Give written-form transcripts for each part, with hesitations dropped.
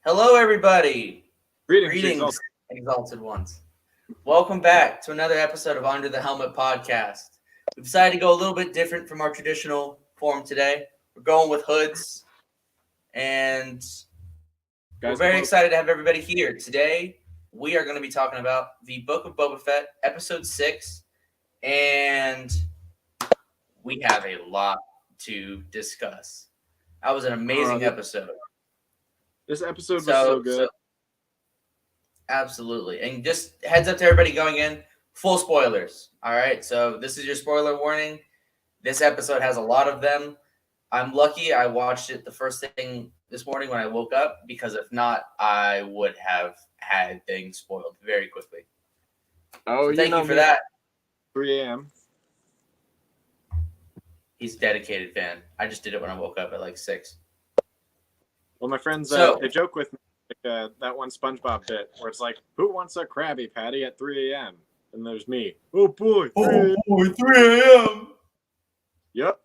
Hello, everybody. Greetings. Exalted ones. Welcome back to another episode of Under the Helmet podcast. We decided to go a little bit different from our traditional form today. We're going with hoods, and we're very excited to have everybody here. Today, we are going to be talking about the Book of Boba Fett, Episode 6, and we have a lot to discuss. That was an amazing episode. This episode was so good. Absolutely. And just heads up to everybody going in, full spoilers. All right. So this is your spoiler warning. This episode has a lot of them. I'm lucky I watched it the first thing this morning when I woke up, because if not, I would have had things spoiled very quickly. Oh, so thank you for that. 3 a.m. He's a dedicated fan. I just did it when I woke up at like 6. Well, my friends, they joke with me that one SpongeBob bit where it's like, who wants a Krabby Patty at 3 a.m.? And there's me. Oh, boy. 3 a.m. Yep.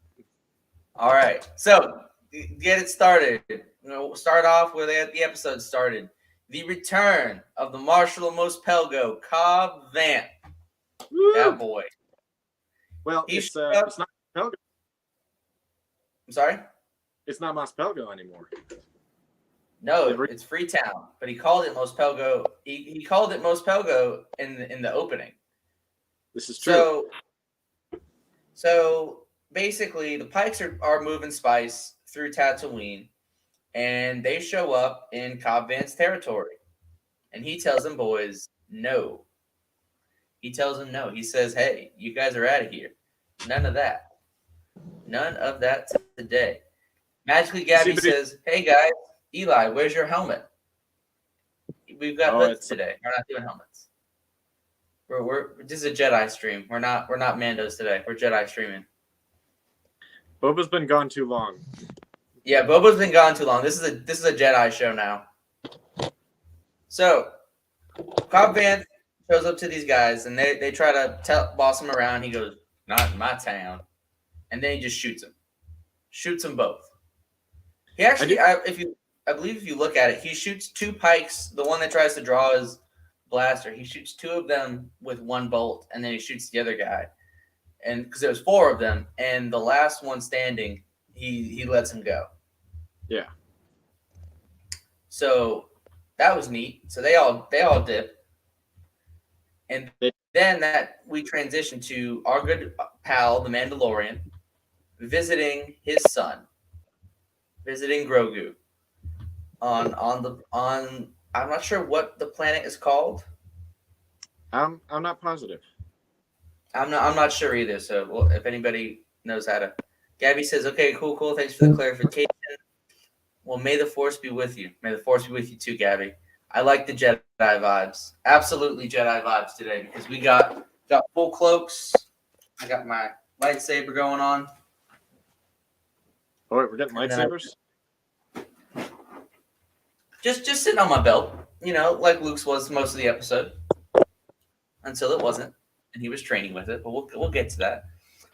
All right. So, get it started. We'll start off where the episode started. The return of the Marshal of Mos Pelgo, Cobb Vanth. Woo! That boy. Well, it's not Pelgo. I'm sorry? It's not Mos Pelgo anymore. No, it's Freetown, but he called it Mos Pelgo. He called it Mos Pelgo in the opening. This is true. So basically, the Pikes are moving spice through Tatooine, and they show up in Cobb Vanth's territory, and he tells them, boys, no. He tells them no. He says, hey, you guys are out of here. None of that. None of that today. Magically, Gabby says, hey, guys. Eli, where's your helmet? We've got hoods today. We're not doing helmets. This is a Jedi stream. We're not Mandos today. We're Jedi streaming. Boba's been gone too long. Yeah, Boba's been gone too long. This is a Jedi show now. So, Cobb Vanth shows up to these guys, and they try to boss him around. He goes, not in my town, and then he just shoots him. Shoots them both. He actually, I believe if you look at it, he shoots 2 pikes. The one that tries to draw his blaster, he shoots 2 of them with 1 bolt, and then he shoots the other guy. And because there was 4 of them, and the last one standing, he lets him go. Yeah. So that was neat. So they all dip, and then that we transition to our good pal, the Mandalorian, visiting his son, visiting Grogu. On I'm not sure what the planet is called. I'm not positive. I'm not sure either. So if anybody knows how to, Gabby says, okay, cool. Thanks for the clarification. Well, may the Force be with you. May the Force be with you too, Gabby. I like the Jedi vibes. Absolutely Jedi vibes today, because we got full cloaks. I got my lightsaber going on. Oh wait, we're getting lightsabers? Just sitting on my belt, like Luke's was most of the episode, until it wasn't, and he was training with it. But we'll get to that.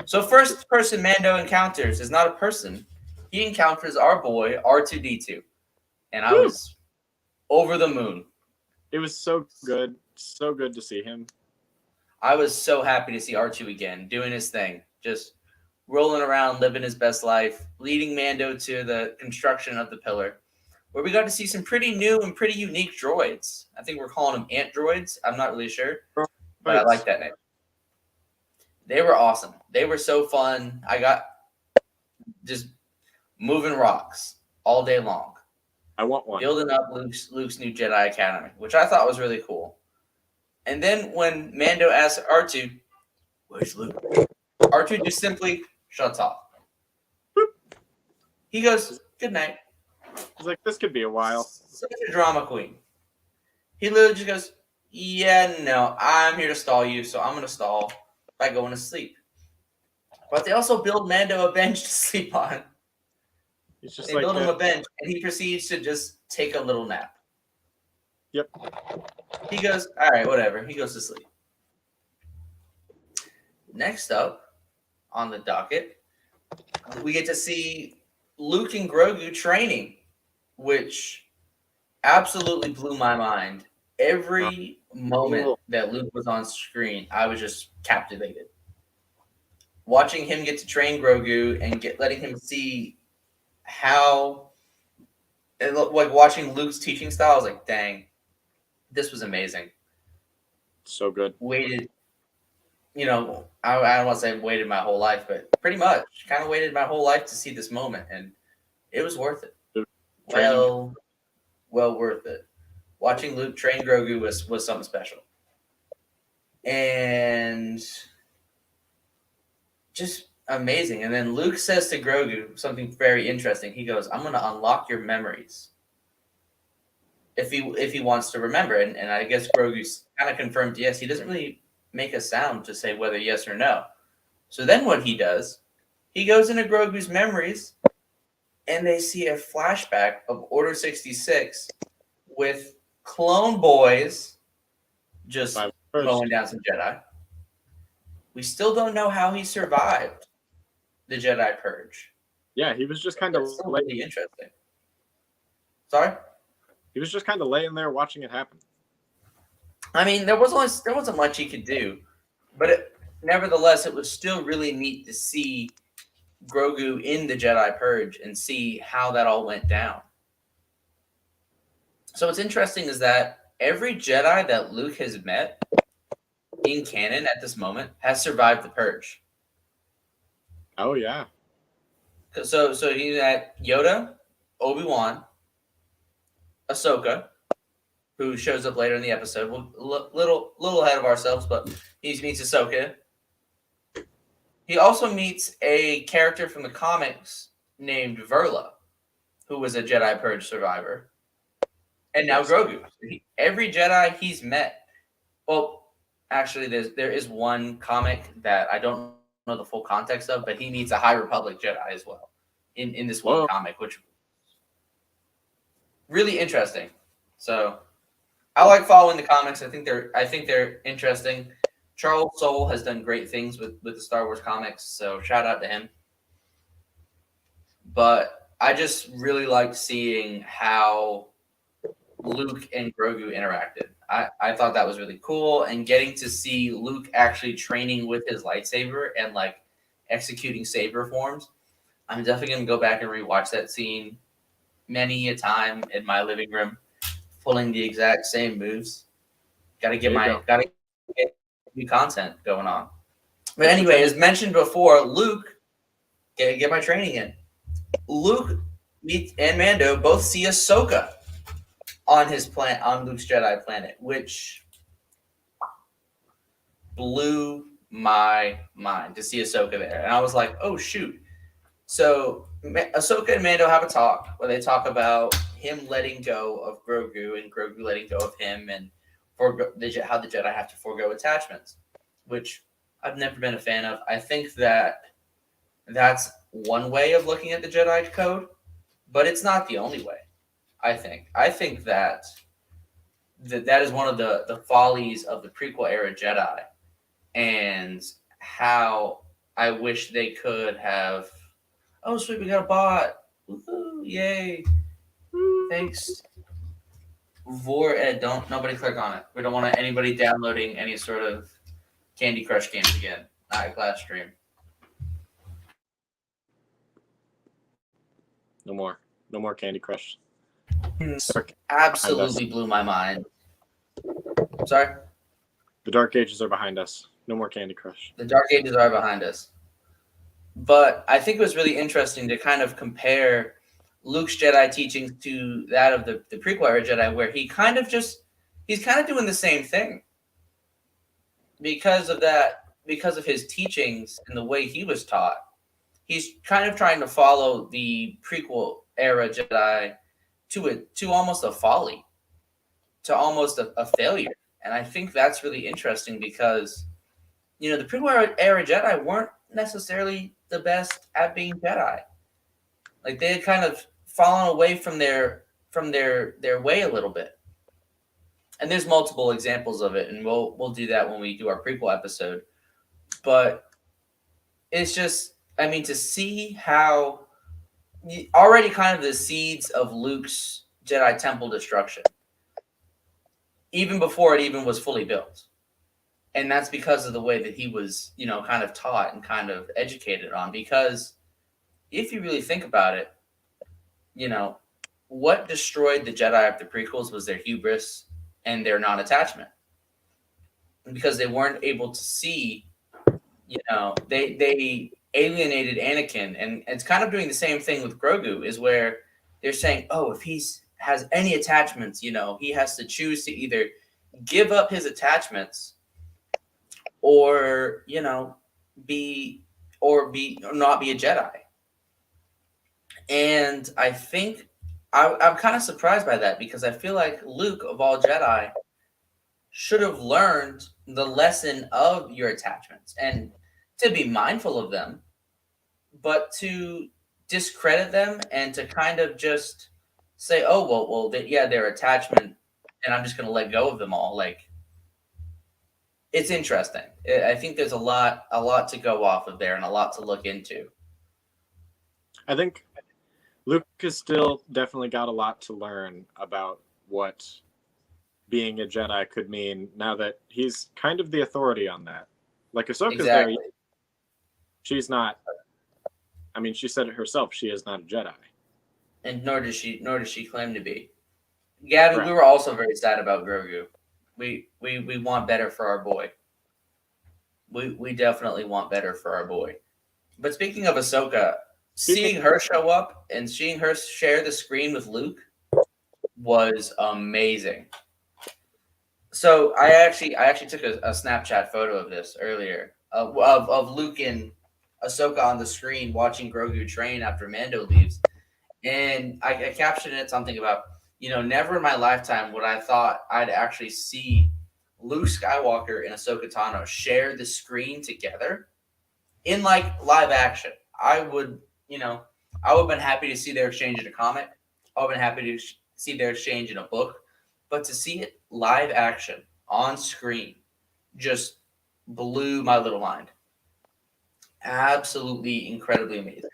So first person Mando encounters is not a person. He encounters our boy R2-D2, and I was over the moon. It was so good to see him. I was so happy to see R2 again, doing his thing, just rolling around, living his best life, leading Mando to the construction of the pillar, where we got to see some pretty new and pretty unique droids. I think we're calling them ant droids. I'm not really sure, but I like that name. They were awesome. They were so fun. I got just moving rocks all day long. I want one. Building up Luke's new Jedi Academy, which I thought was really cool. And then when Mando asks R2, where's Luke? R2 just simply shuts off. He goes, good night. He's like, this could be a while. Such a drama queen. He literally just goes, yeah, no, I'm here to stall you, so I'm going to stall by going to sleep. But they also build Mando a bench to sleep on. They build him a bench, and he proceeds to just take a little nap. Yep. He goes, all right, whatever. He goes to sleep. Next up on the docket, we get to see Luke and Grogu training, which absolutely blew my mind. Every moment Cool. that Luke was on screen, I was just captivated. Watching him get to train Grogu and letting him see how, and like watching Luke's teaching style, I was like, dang, this was amazing. So good. Waited, I don't want to say waited my whole life, but pretty much kind of waited my whole life to see this moment, and it was worth it. Training. Well worth it. Watching Luke train Grogu was something special, and just amazing. And then Luke says to Grogu something very interesting. He goes, "I'm going to unlock your memories if he wants to remember." And I guess Grogu's kind of confirmed yes. He doesn't really make a sound to say whether yes or no. So then what he does, he goes into Grogu's memories, and they see a flashback of Order 66 with clone boys just mowing down some Jedi. We still don't know how he survived the Jedi Purge. Yeah, he was just kind of really interesting. Sorry? He was just kind of laying there watching it happen. I mean, there wasn't much he could do, but nevertheless, it was still really neat to see Grogu in the Jedi Purge and see how that all went down. So what's interesting is that every Jedi that Luke has met in canon at this moment has survived the Purge. Oh yeah. So you got Yoda, Obi-Wan, Ahsoka, who shows up later in the episode. We'll, little ahead of ourselves, but he meets Ahsoka. He also meets a character from the comics named Verla, who was a Jedi Purge survivor. And now Grogu. Every Jedi he's met. Well, actually, there is one comic that I don't know the full context of, but he meets a High Republic Jedi as well in this one comic, which really interesting. So I like following the comics. I think they're interesting. Charles Soule has done great things with the Star Wars comics, so shout out to him. But I just really liked seeing how Luke and Grogu interacted. I thought that was really cool, and getting to see Luke actually training with his lightsaber and like executing saber forms. I'm definitely gonna go back and rewatch that scene many a time in my living room, pulling the exact same moves. Gotta get new content going on. But anyway, as mentioned before, Luke, get my training in. Luke and Mando both see Ahsoka on Luke's Jedi planet, which blew my mind to see Ahsoka there. And I was like, oh shoot. So Ahsoka and Mando have a talk where they talk about him letting go of Grogu and Grogu letting go of him, and how the Jedi have to forego attachments, which I've never been a fan of. I think that that's one way of looking at the Jedi code, but it's not the only way. I think that is one of the follies of the prequel era Jedi, and how I wish they could have. Oh, sweet, we got a bot! Woo-hoo, yay! Thanks. Don't nobody click on it. We don't want anybody downloading any sort of Candy Crush games again. Not a class stream. No more Candy Crush. Absolutely blew my mind. Sorry? The Dark Ages are behind us. No more Candy Crush. The Dark Ages are behind us. But I think it was really interesting to kind of compare Luke's Jedi teachings to that of the prequel era Jedi, where he's kind of doing the same thing. Because of his teachings and the way he was taught, he's kind of trying to follow the prequel era Jedi to almost a folly, to almost a failure. And I think that's really interesting because, the prequel era Jedi weren't necessarily the best at being Jedi. Like they had kind of fallen away from their way a little bit. And there's multiple examples of it, and we'll do that when we do our prequel episode. But it's just, to see how already kind of the seeds of Luke's Jedi Temple destruction, even before it even was fully built. And that's because of the way that he was, kind of taught and kind of educated on. Because if you really think about it, what destroyed the Jedi of the prequels was their hubris and their non-attachment. Because they weren't able to see, they alienated Anakin. And it's kind of doing the same thing with Grogu, is where they're saying, oh, if has any attachments, he has to choose to either give up his attachments or not be a Jedi. And I think I'm kind of surprised by that, because I feel like Luke, of all Jedi, should have learned the lesson of your attachments and to be mindful of them, but to discredit them and to kind of just say, oh, well, they're attachment, and I'm just going to let go of them all. Like, it's interesting. I think there's a lot to go off of there and a lot to look into. I think Luke has still definitely got a lot to learn about what being a Jedi could mean now that he's kind of the authority on that. Like, Ahsoka's Exactly. there. She's not. I mean, she said it herself. She is not a Jedi. And nor does she claim to be. Gabby, Correct. we were also very sad about Grogu. We want better for our boy. We definitely want better for our boy. But speaking of Ahsoka, seeing her show up and seeing her share the screen with Luke was amazing. So I actually took a Snapchat photo of this earlier of Luke and Ahsoka on the screen watching Grogu train after Mando leaves, and I captioned it something about, never in my lifetime would I thought I'd actually see Luke Skywalker and Ahsoka Tano share the screen together in like live action. I would have been happy to see their exchange in a comic. I would have been happy to see their exchange in a book. But to see it live action on screen just blew my little mind. Absolutely incredibly amazing.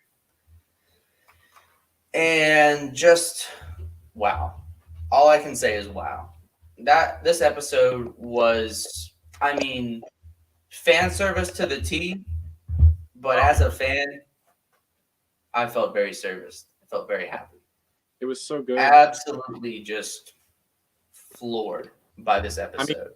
And just wow. All I can say is wow. This episode was, fan service to the T, but as a fan, I felt very serviced. I felt very happy. It was so good. Absolutely just floored by this episode.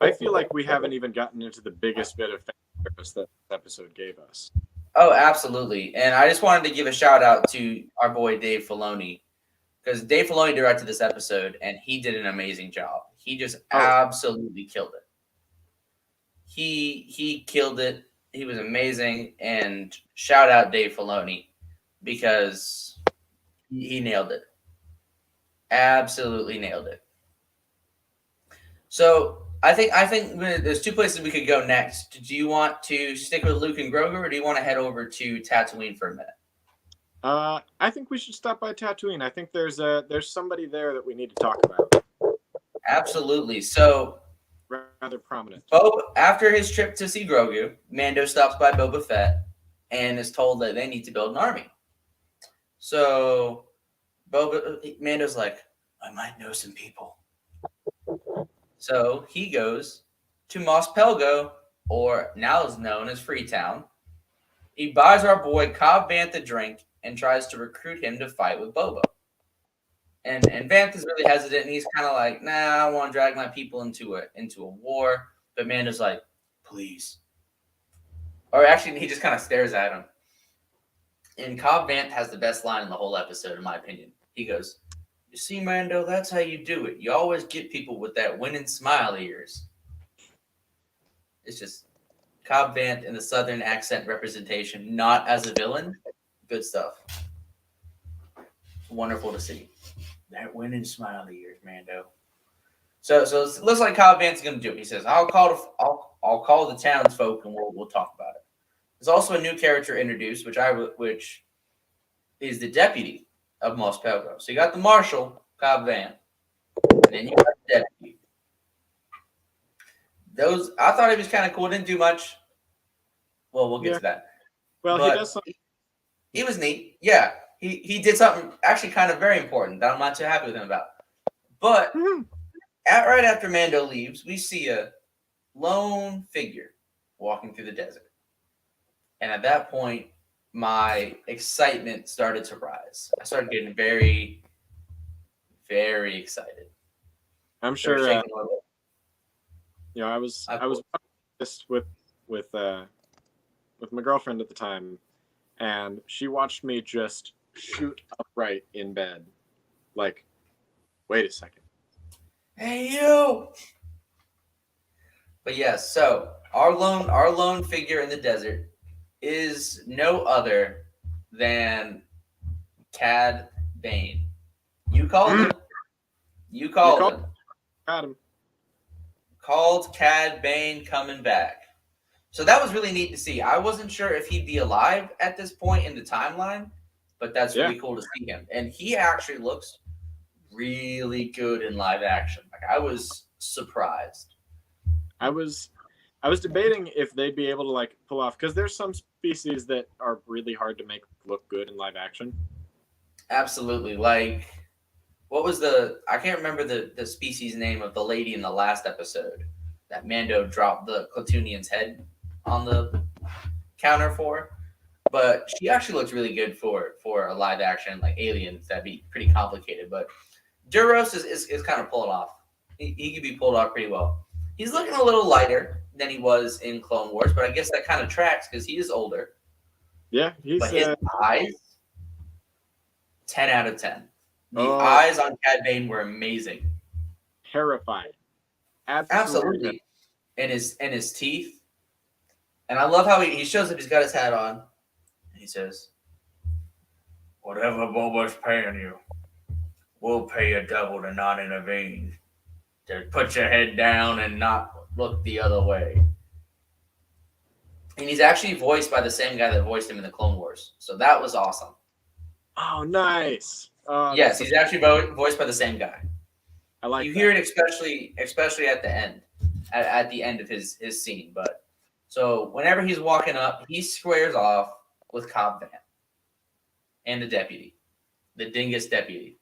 I feel like we haven't even gotten into the biggest bit of fan service that this episode gave us. Oh, absolutely. And I just wanted to give a shout out to our boy Dave Filoni, because Dave Filoni directed this episode and he did an amazing job. He just absolutely killed it. He killed it. He was amazing. And shout out Dave Filoni, because he nailed it. Absolutely nailed it. So I think there's two places we could go next. Do you want to stick with Luke and Grogu, or do you want to head over to Tatooine for a minute? I think we should stop by Tatooine. I think there's somebody there that we need to talk about. Absolutely. So rather prominent. Boba, after his trip to see Grogu, Mando stops by Boba Fett and is told that they need to build an army. So Mando's like, I might know some people. So he goes to Mos Pelgo, or now is known as Freetown. He buys our boy Cobb Vanth a drink and tries to recruit him to fight with Boba. And Vanth is really hesitant, and he's kind of like, nah, I want to drag my people into a war. But Mando's like, please. Or actually, he just kind of stares at him. And Cobb Vanth has the best line in the whole episode, in my opinion. He goes, you see, Mando, that's how you do it. You always get people with that winning smile ears. It's just Cobb Vanth in the Southern accent representation, not as a villain. Good stuff. Wonderful to see. That winning smile ears, Mando. So it looks like Cobb Vanth's going to do it. He says, I'll call the townsfolk and we'll talk about it. There's also a new character introduced, which is the deputy of Mos Pelgo. So you got the marshal, Cobb Vanth, and then you got the deputy. I thought he was kind of cool. Didn't do much. Well, we'll get to that. Well, but he does something. He was neat. Yeah. he did something actually kind of very important that I'm not too happy with him about. But right after Mando leaves, we see a lone figure walking through the desert. And at that point, my excitement started to rise. I started getting very, very excited. I'm Started sure. shaking a little bit. I was watching this with my girlfriend at the time, and she watched me just shoot upright in bed. Like, wait a second. Hey you! But yes, so our lone figure in the desert is no other than Cad Bane. You called him. You called him. Got him. Called Cad Bane coming back. So that was really neat to see. I wasn't sure if he'd be alive at this point in the timeline, but that's really cool to see him. And he actually looks really good in live action. Like, I was surprised. I was debating if they'd be able to like pull off, because there's some species that are really hard to make look good in live action. Absolutely. Like, what was I can't remember the species name of the lady in the last episode that Mando dropped the Klatooinian's head on the counter for. But she actually looks really good for a live action, like aliens. That'd be pretty complicated. But Duros is kind of pulling off. He could be pulled off pretty well. He's looking a little lighter than he was in Clone Wars, but I guess that kind of tracks because he is older. Yeah, but his eyes, 10 out of 10. The eyes on Cad Bane were amazing. Terrifying. Absolutely. And his teeth. And I love how he shows up, he's got his hat on, and he says, "Whatever Boba's paying you, we'll pay you double to not intervene. To put your head down and not look the other way." And he's actually voiced by the same guy that voiced him in the Clone Wars. So that was awesome. Oh, nice. Yes, he's actually voiced by the same guy. I like. You hear it especially at the end, at the end of his scene. But so whenever he's walking up, he squares off with Cobb Vanth and the deputy, the dingus deputy,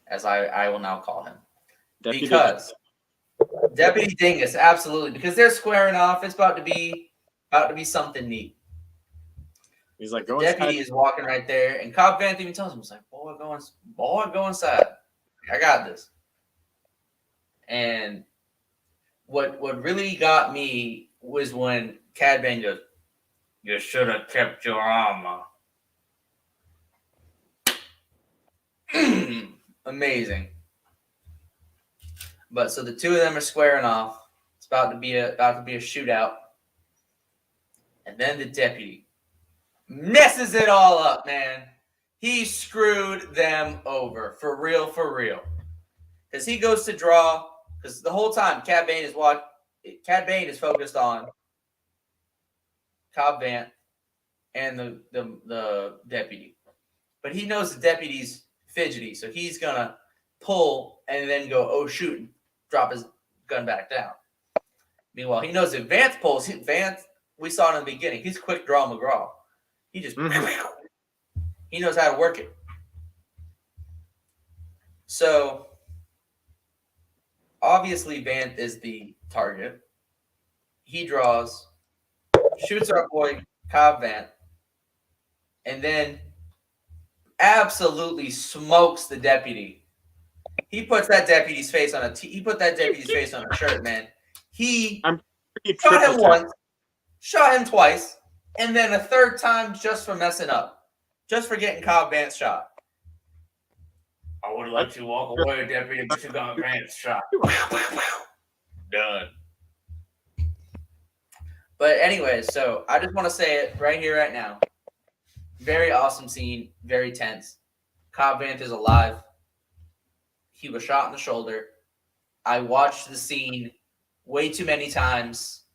as I will now call him, because Deputy Dingus, absolutely, because they're squaring off. It's about to be something neat. He's like, the deputy is walking right there, and Cobb Vanth even tells him, "He's like, boy, go inside. I got this." And what really got me was when Cad Bane goes, "You should have kept your armor." Amazing. But so the two of them are squaring off. It's about to be a shootout, and then the deputy messes it all up, man. He screwed them over for real, because he goes to draw. Because the whole time Cad Bane is focused on Cobb Vanth and the deputy, but he knows the deputy's fidgety, so he's gonna pull and then go, "Oh shoot," and drop his gun back down. Meanwhile, he knows if Vanth pulls, Vanth, we saw it in the beginning, he's quick draw McGraw. He just he knows how to work it. So obviously Vanth is the target. He draws, shoots our boy Cobb Vanth, and then absolutely smokes the deputy. He puts that deputy's face on a shirt, man. He shot him once, shot him twice, and then a third time just for messing up, just for getting Cobb Vanth shot. "I would let you walk away, deputy, but you got Vanth shot." Done. But anyway, so I just want to say it right here, right now. Very awesome scene, very tense. Cobb Vanth is alive. He was shot in the shoulder. I watched the scene way too many times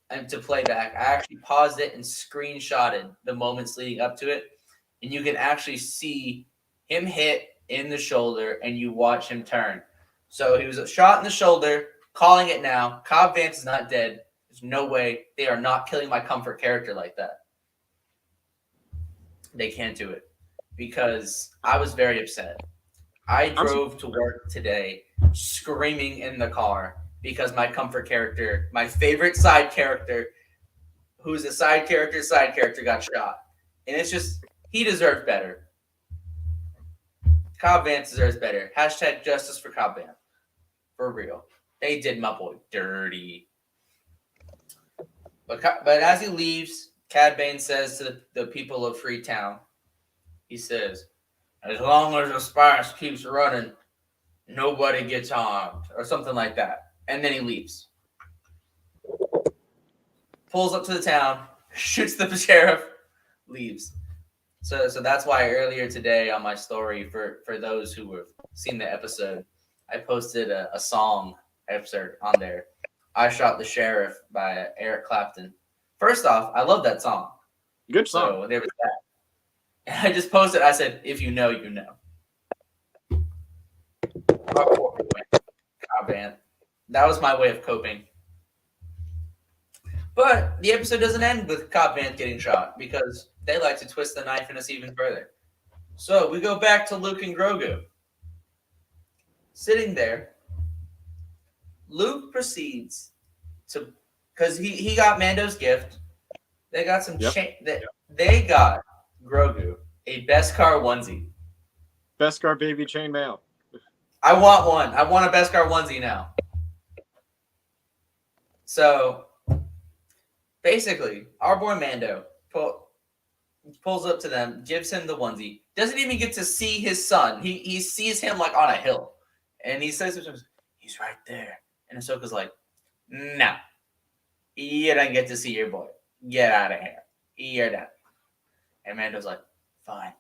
and to play back. I actually paused it and screenshotted the moments leading up to it. And you can actually see him hit in the shoulder and you watch him turn. So he was shot in the shoulder, calling it now. Cobb Vanth is not dead. There's no way. They are not killing my comfort character like that. They can't do it. because I was very upset. I I'm drove to work today screaming in the car because my comfort character, my favorite who's a side character got shot. And it's just, he deserves better. Cobb Vanth deserves better. Hashtag justice for Cobb Vanth. For real. They did my boy dirty. But as he leaves, Cad Bane says to the people of Freetown, he says, as long as the spice keeps running, nobody gets harmed, or something like that. And then he leaves. Pulls up to the town, shoots the sheriff, leaves. So that's why earlier today on my story, for those who have seen the episode, I posted a song episode on there. I Shot the Sheriff by Eric Clapton. First off, I love that song. good song. So there was that. And I just posted, I said, if you know, you know. That was my way of coping. But the episode doesn't end with Cobb Vanth getting shot because they like to twist the knife in us even further. So we go back to Luke and Grogu. Sitting there, Luke proceeds to, because he got Mando's gift. They got some They got Grogu a Beskar onesie. Beskar baby chainmail. I want one. I want a Beskar onesie now. So basically, our boy Mando pulls up to them, gives him the onesie, doesn't even get to see his son. He sees him like on a hill. And he says to him, he's right there. And Ahsoka's like, no. You don't get to see your boy. Get out of here. You're done. And Mando's like, fine.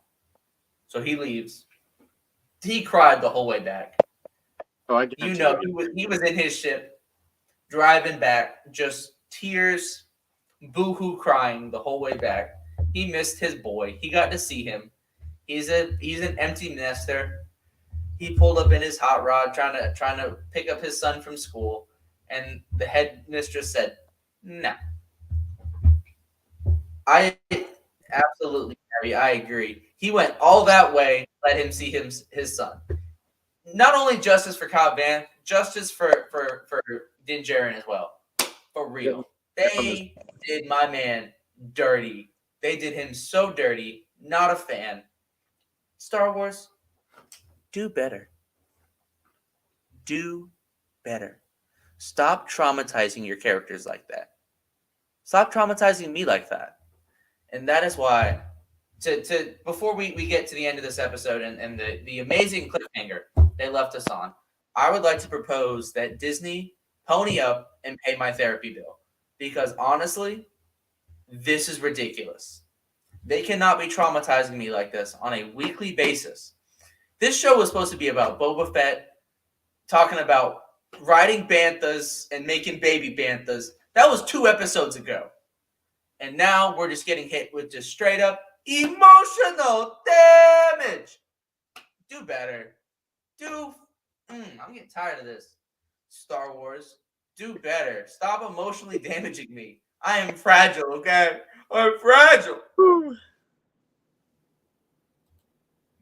So he leaves. He cried the whole way back. Oh, he was in his ship, driving back, just tears, boo-hoo crying the whole way back. He missed his boy. He got to see him. He's an empty nester. He pulled up in his hot rod trying to pick up his son from school, and the head mistress said, no. I absolutely, Harry, I agree. He went all that way, let him see his son. Not only justice for Cobb Vanth, justice for Din Djarin as well. For real. They did my man dirty. They did him so dirty. Not a fan. Star Wars, do better. Do better. Stop traumatizing your characters like that. Stop traumatizing me like that. And that is why, before we get to the end of this episode and the amazing cliffhanger they left us on, I would like to propose that Disney pony up and pay my therapy bill. Because honestly, this is ridiculous. They cannot be traumatizing me like this on a weekly basis. This show was supposed to be about Boba Fett talking about riding banthas and making baby banthas. That was 2 episodes ago. And now we're just getting hit with just straight up emotional damage. Do better. I'm getting tired of this. Star Wars, do better. Stop emotionally damaging me. I am fragile, okay? I'm fragile.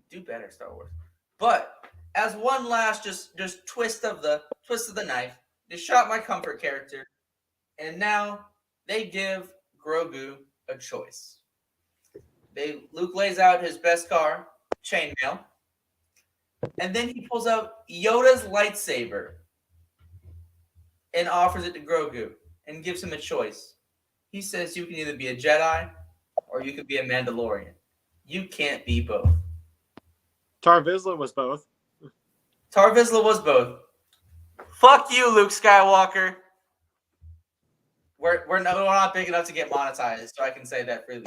Do better, Star Wars. But as one last just twist of the knife, they shot my comfort character, and now they give Grogu a choice. Luke lays out his Beskar chainmail, and then he pulls out Yoda's lightsaber and offers it to Grogu and gives him a choice. He says you can either be a Jedi or you could be a Mandalorian. You can't be both. Tar Vizsla was both. Fuck you, Luke Skywalker. We're not big enough to get monetized, so I can say that freely.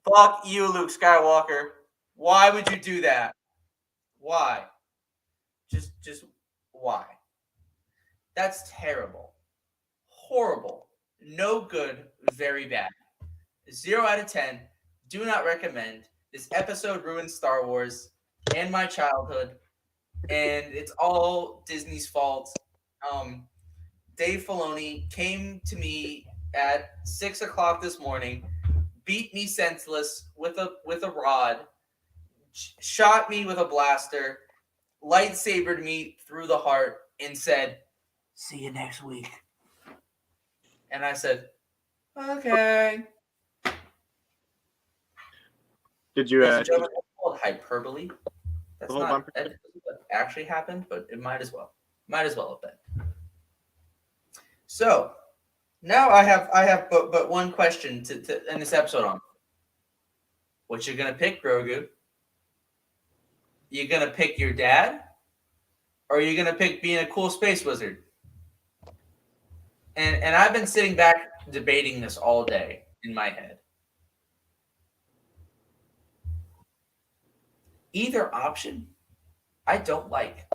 Fuck you, Luke Skywalker. Why would you do that? Why? Just why? That's terrible. Horrible. No good. Very bad. 0 out of 10. Do not recommend. This episode ruined Star Wars and my childhood, and it's all Disney's fault. Dave Filoni came to me at 6:00 this morning, beat me senseless with a rod, shot me with a blaster, lightsabered me through the heart, and said, "See you next week." And I said, "Okay." Did you? Ladies and gentlemen, that's called hyperbole. That's whole not bumper? what actually happened, but it might as well. Might as well have been. So now I have but one question to end this episode on. What you gonna pick, Grogu? You gonna pick your dad, or are you gonna pick being a cool space wizard? And I've been sitting back debating this all day in my head. Either option, I don't like.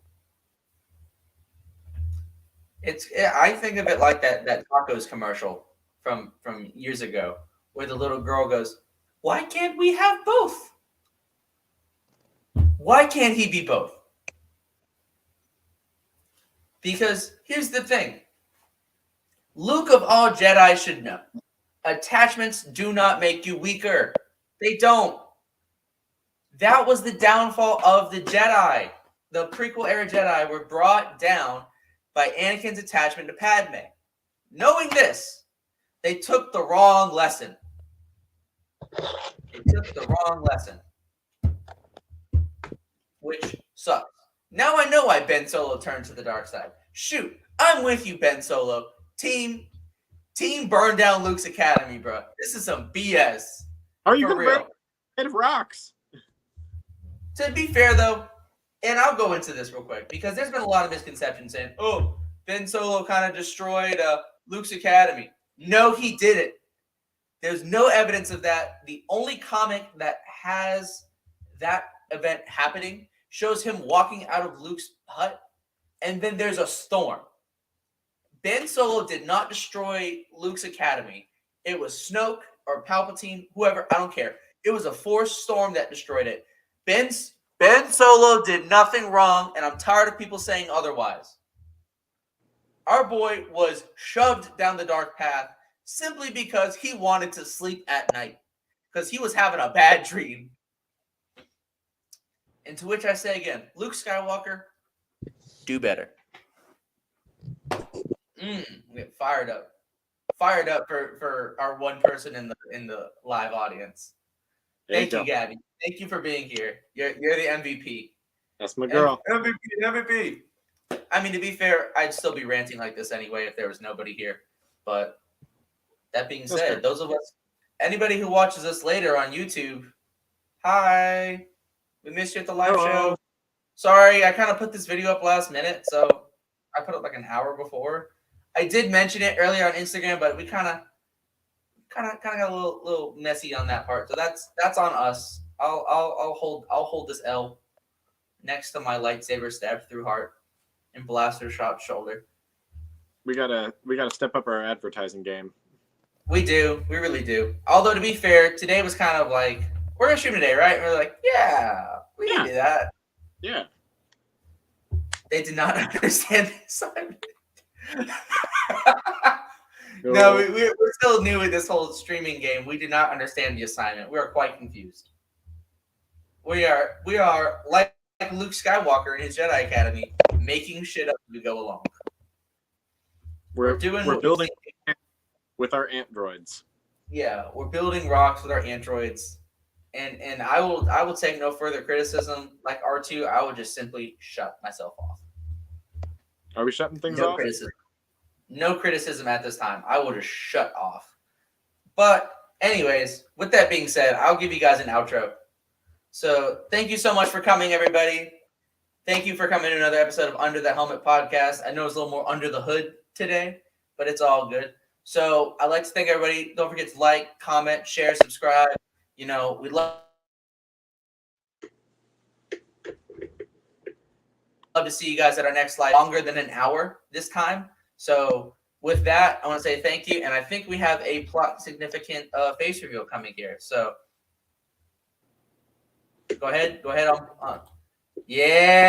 I think of it like that tacos commercial from years ago, where the little girl goes, "Why can't we have both? Why can't he be both?" Because here's the thing. Luke of all Jedi should know. Attachments do not make you weaker. They don't. That was the downfall of the Jedi. The prequel era Jedi were brought down by Anakin's attachment to Padme. Knowing this, they took the wrong lesson. Which sucks. Now I know why Ben Solo turned to the dark side. Shoot, I'm with you, Ben Solo. Team burn down Luke's academy, bro. This is some BS. How are you going to burn it of rocks? To be fair, though, and I'll go into this real quick, because there's been a lot of misconceptions saying, "Oh, Ben Solo kind of destroyed Luke's academy." No, he didn't. There's no evidence of that. The only comic that has that event happening shows him walking out of Luke's hut, and then there's a storm. Ben Solo did not destroy Luke's academy. It was Snoke or Palpatine, whoever, I don't care. It was a forced storm that destroyed it. Ben Solo did nothing wrong, and I'm tired of people saying otherwise. Our boy was shoved down the dark path simply because he wanted to sleep at night, because he was having a bad dream. And to which I say again, Luke Skywalker, do better. We get fired up for our one person in the live audience. Thank you, Gabby. Thank you for being here. You're the MVP. That's my girl. MVP. I mean, to be fair, I'd still be ranting like this anyway if there was nobody here. But that being said, those of us, anybody who watches us later on YouTube, hi. We missed you at the live show. Sorry, I kind of put this video up last minute, so I put it like an hour before. I did mention it earlier on Instagram, but we kind of got a little messy on that part. So that's on us. I'll hold this L next to my lightsaber stabbed through heart and blaster shot shoulder. We gotta step up our advertising game. We do. We really do. Although to be fair, today was kind of like, we're gonna stream today, right? And we're like, yeah, we can do that. Yeah. They did not understand the assignment. No, we're still new with this whole streaming game. We did not understand the assignment. We are quite confused. We are like Luke Skywalker in his Jedi Academy, making shit up as we go along. We're building with our androids. Yeah, we're building rocks with our androids. And I will take no further criticism. Like R2, I will just simply shut myself off. Are we shutting things off? No criticism at this time. I will just shut off. But anyways, with that being said, I'll give you guys an outro. So thank you so much for coming, everybody. Thank you for coming to another episode of Under the Helmet podcast. I know it's a little more under the hood today, but it's all good. So I'd like to thank everybody. Don't forget to like, comment, share, subscribe. You know, we'd love to see you guys at our next live, longer than an hour this time. So with that, I want to say thank you. And I think we have a plot significant face reveal coming here. So go ahead on. Yeah.